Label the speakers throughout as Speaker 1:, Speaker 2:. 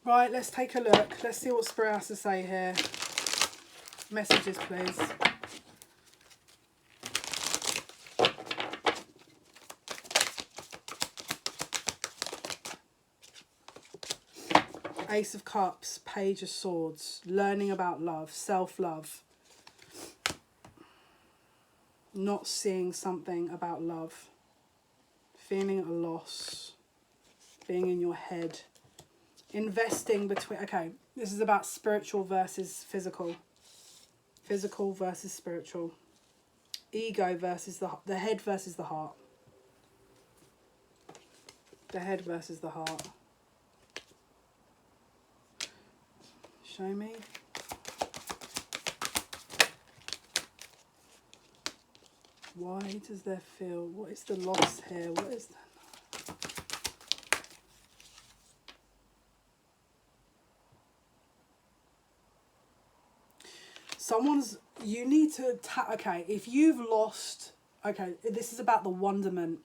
Speaker 1: Right, let's take a look. Let's see what Spirit has to say here. Messages, please. Ace of Cups, Page of Swords, learning about love, self-love, not seeing something about love, feeling a loss, being in your head, investing between, okay, this is about spiritual versus physical, physical versus spiritual, ego versus the head versus the heart, the head versus the heart. Show me. Why does there feel, what is the loss here? What is that? Someone's, you need to, okay, if you've lost, okay, this is about the wonderment.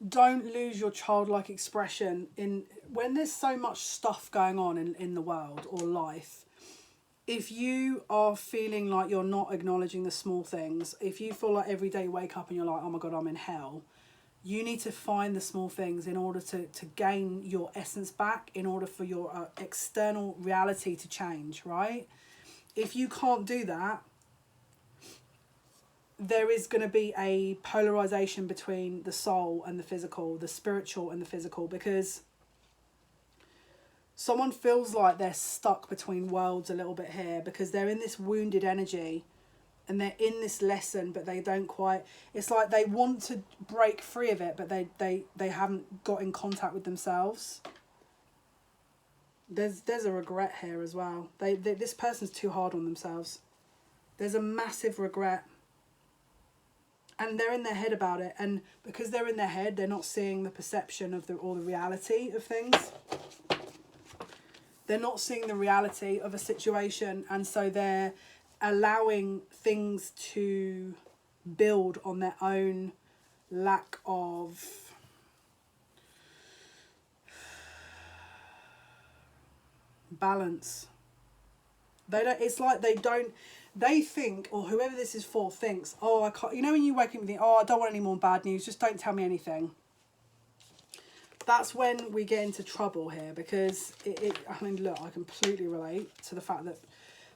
Speaker 1: Don't lose your childlike expression in, when there's so much stuff going on in the world or life. If you are feeling like you're not acknowledging the small things, if you feel like every day you wake up and you're like, oh my God, I'm in hell, you need to find the small things in order to gain your essence back, in order for your external reality to change, right? If you can't do that, there is going to be a polarization between the soul and the physical, the spiritual and the physical, because someone feels like they're stuck between worlds a little bit here, because they're in this wounded energy and they're in this lesson, but they don't quite, it's like they want to break free of it, but they haven't got in contact with themselves. There's a regret here as well. This person's too hard on themselves. There's a massive regret. And they're in their head about it, and because they're in their head, they're not seeing the perception of or the reality of things. They're not seeing the reality of a situation, and so they're allowing things to build on their own lack of balance. They don't, it's like they think, or whoever this is for thinks, oh, I can't, you know, when you wake up and think, oh, I don't want any more bad news, just don't tell me anything. That's when we get into trouble here, because I mean, look, I completely relate to the fact that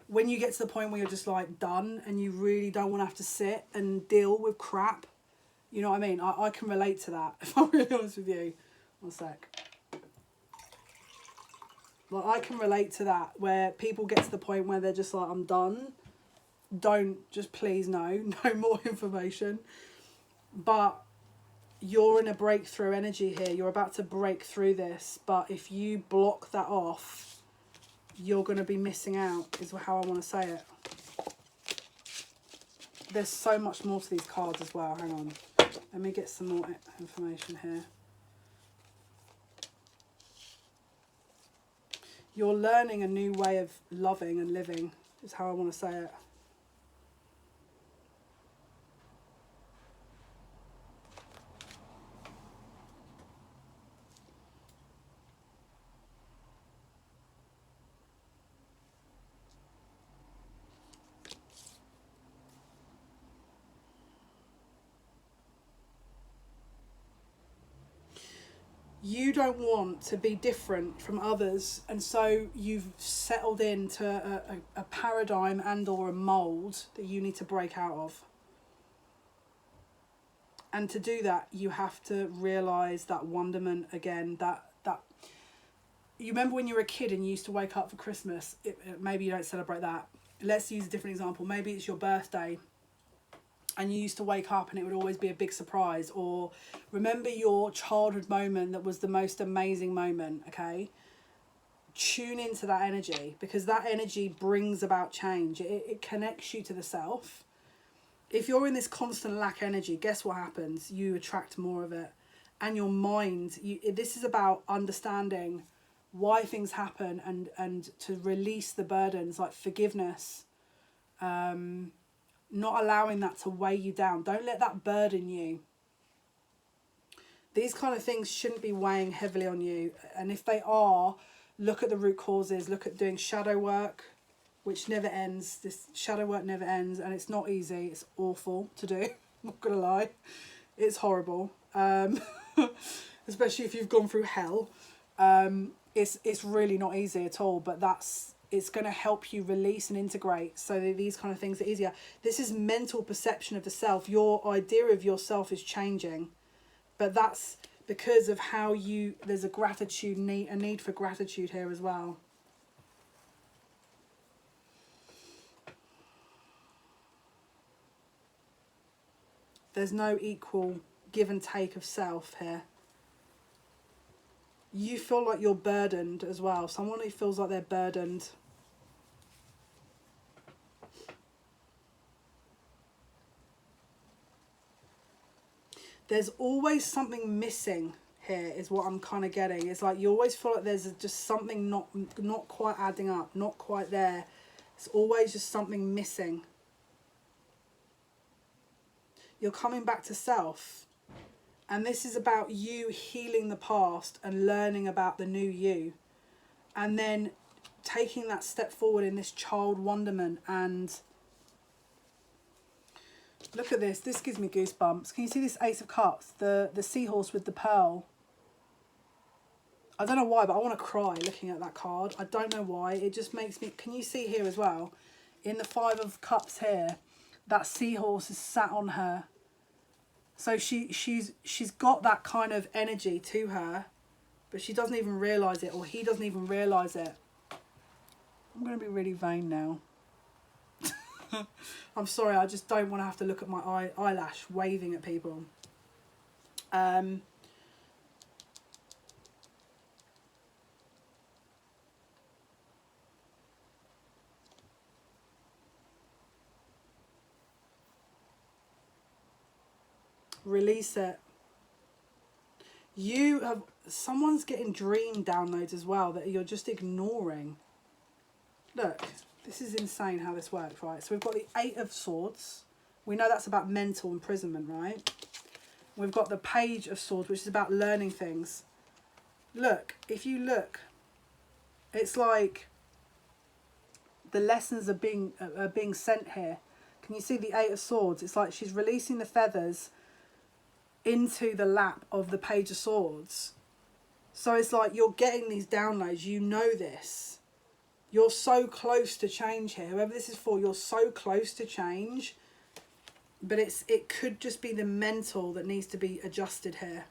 Speaker 1: when you get to the point where you're just like done and you really don't want to have to sit and deal with crap, you know what I mean? I can relate to that, if I'm really honest with you. One sec. Like, I can relate to that, where people get to the point where they're just like, I'm done. Don't, just please no more information. But you're in a breakthrough energy here. You're about to break through this. But if you block that off, you're going to be missing out, is how I want to say it. There's so much more to these cards as well. Hang on. Let me get some more information here. You're learning a new way of loving and living, is how I want to say it. You don't want to be different from others, and so you've settled into a paradigm and or a mold that you need to break out of. And to do that, you have to realise that wonderment again, that you remember when you were a kid and you used to wake up for Christmas, maybe you don't celebrate that. Let's use a different example. Maybe it's your birthday and you used to wake up and it would always be a big surprise. Or remember your childhood moment that was the most amazing moment, okay? Tune into that energy, because that energy brings about change. It connects you to the self. If you're in this constant lack energy, guess what happens? You attract more of it. And your mind, this is about understanding why things happen, and to release the burdens, like forgiveness. Not allowing that to weigh you down. Don't let that burden you. These kind of things shouldn't be weighing heavily on you. And if they are, look at the root causes. Look at doing shadow work, which never ends. This shadow work never ends, and it's not easy. It's awful to do. I'm not going to lie. It's horrible. Especially if you've gone through hell. It's really not easy at all, but it's going to help you release and integrate so that these kind of things are easier. This is mental perception of the self. Your idea of yourself is changing, but that's because of how there's a need for gratitude here as well. There's no equal give and take of self here. You feel like you're burdened as well. Someone who feels like they're burdened. There's always something missing here is what I'm kind of getting. It's like you always feel like there's just something not quite adding up, not quite there. It's always just something missing. You're coming back to self. And this is about you healing the past and learning about the new you. And then taking that step forward in this child wonderment. And look at this. This gives me goosebumps. Can you see this Ace of Cups? The seahorse with the pearl. I don't know why, but I want to cry looking at that card. I don't know why. It just makes me... Can you see here as well? In the Five of Cups here, that seahorse is sat on her. So she's got that kind of energy to her, but she doesn't even realise it, or he doesn't even realise it. I'm going to be really vain now. I'm sorry, I just don't want to have to look at my eyelash waving at people. Release it. Someone's getting dream downloads as well that you're just ignoring. Look, this is insane how this works, right? So we've got the Eight of Swords. We know that's about mental imprisonment, right? We've got the Page of Swords, which is about learning things. Look, if you look, it's like the lessons are being sent here. Can you see the Eight of Swords? It's like she's releasing the feathers into the lap of the Page of Swords. So it's like you're getting these downloads. You know this. You're so close to change here. Whoever this is for, you're so close to change. But it could just be the mental that needs to be adjusted here.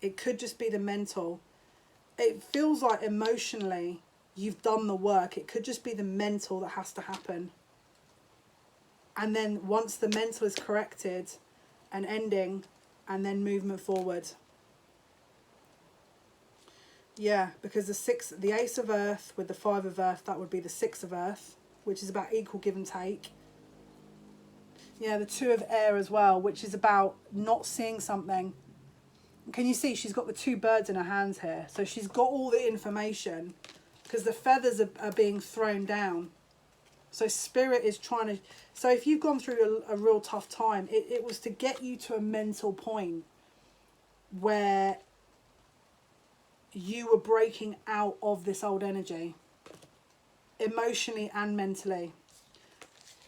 Speaker 1: It could just be the mental. It feels like emotionally you've done the work. It could just be the mental that has to happen. And then once the mental is corrected, an ending, and then movement forward. Yeah, because the Ace of Earth with the Five of Earth, that would be the Six of Earth, which is about equal give and take. Yeah, the Two of Air as well, which is about not seeing something. Can you see she's got the two birds in her hands here? So she's got all the information because the feathers are being thrown down. So spirit is trying to... So if you've gone through a real tough time, it was to get you to a mental point where you were breaking out of this old energy, emotionally and mentally.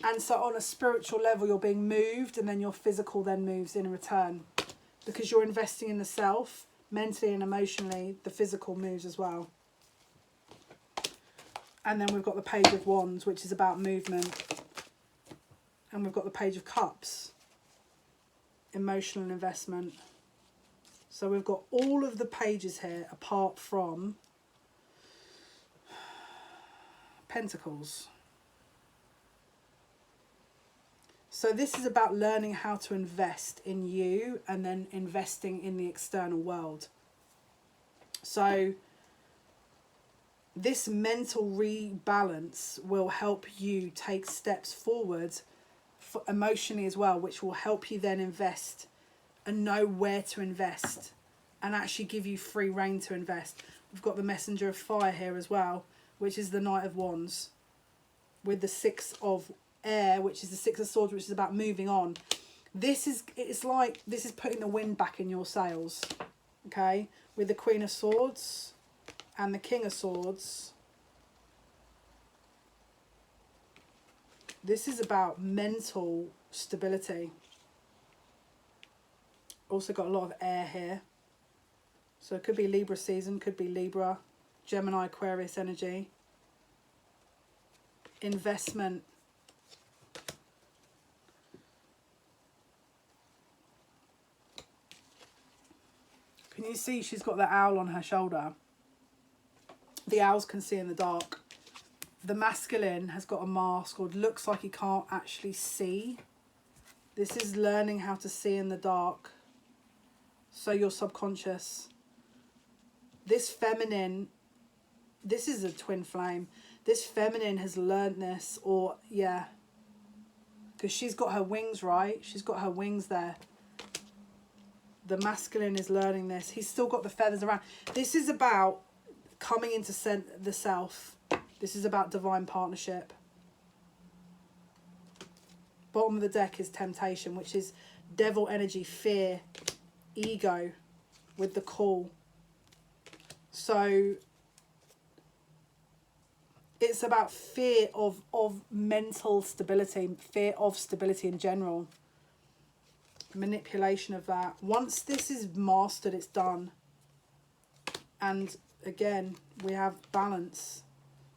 Speaker 1: And so on a spiritual level, you're being moved, and then your physical then moves in return. Because you're investing in the self, mentally and emotionally, the physical moves as well. And then we've got the Page of Wands, which is about movement. And we've got the Page of Cups, emotional investment. So we've got all of the pages here apart from Pentacles. So this is about learning how to invest in you and then investing in the external world. So this mental rebalance will help you take steps forward emotionally as well, which will help you then invest and know where to invest and actually give you free rein to invest. We've got the Messenger of Fire here as well, which is the Knight of Wands, with the Six of Air, which is the Six of Swords, which is about moving on. it's like this is putting the wind back in your sails, okay? With the Queen of Swords and the King of Swords. This is about mental stability. Also got a lot of air here. So it could be Libra season, could be Libra, Gemini, Aquarius energy. Investment. Can you see she's got the owl on her shoulder? The owls can see in the dark. The masculine has got a mask, or looks like he can't actually see. This is learning how to see in the dark. So your subconscious. This feminine, this is a twin flame. This feminine has learned this, or yeah. Because she's got her wings, right? She's got her wings there. The masculine is learning this. He's still got the feathers around. This is about coming into the self. This is about divine partnership. Bottom of the deck is temptation, which is devil energy, fear, ego with the call. So it's about fear of mental stability, fear of stability in general. Manipulation of that. Once this is mastered, it's done. And again, we have balance.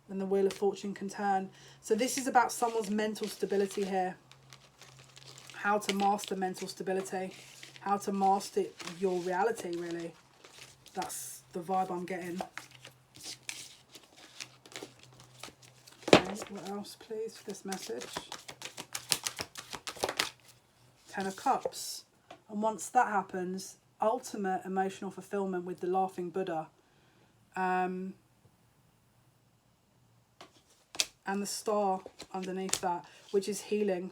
Speaker 1: And the Wheel of Fortune can turn. So this is about someone's mental stability here. How to master mental stability. How to master your reality, really. That's the vibe I'm getting. Okay, what else, please, for this message? 10 of Cups. And once that happens, ultimate emotional fulfillment with the Laughing Buddha. And the star underneath that, which is healing.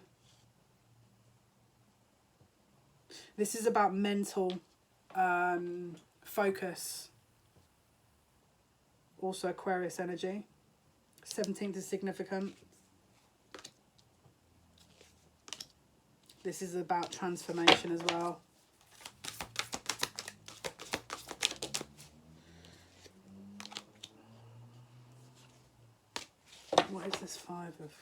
Speaker 1: This is about mental focus. Also Aquarius energy. 17th is significant. This is about transformation as well. What is this 5 of?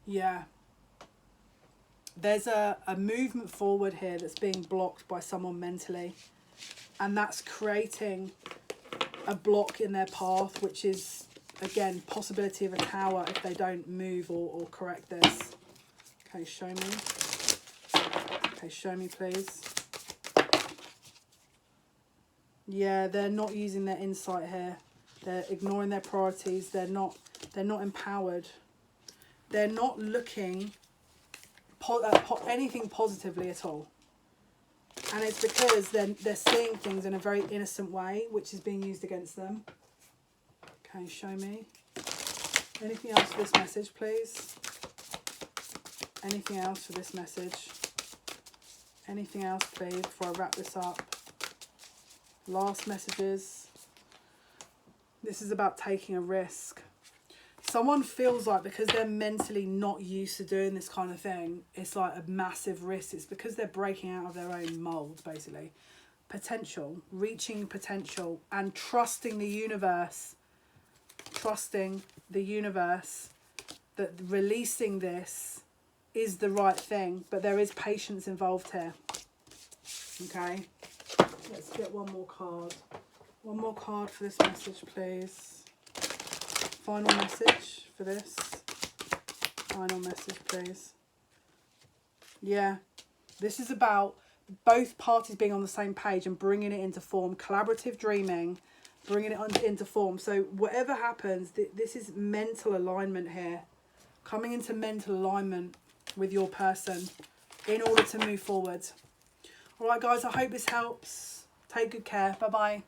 Speaker 1: Yeah. There's a movement forward here that's being blocked by someone mentally. And that's creating a block in their path, which is, again, possibility of a tower if they don't move or correct this. Okay, show me. Okay, show me, please. Yeah, they're not using their insight here. They're ignoring their priorities. They're not empowered. They're not looking anything positively at all. And it's because they're seeing things in a very innocent way, which is being used against them. Okay, show me. Anything else for this message, please? Anything else for this message? Anything else, please, before I wrap this up? Last messages. This is about taking a risk. Someone feels like because they're mentally not used to doing this kind of thing, it's like a massive risk. It's because they're breaking out of their own mold, basically. Potential, reaching potential, and trusting the universe. Trusting the universe that releasing this is the right thing. But there is patience involved here. Okay. Let's get one more card. One more card for this message, please. Final message for this. Final message, please. Yeah. This is about both parties being on the same page and bringing it into form. Collaborative dreaming. Bringing it into form. So whatever happens, this is mental alignment here. Coming into mental alignment with your person. in order to move forward. All right, guys, I hope this helps. Take good care. Bye-bye.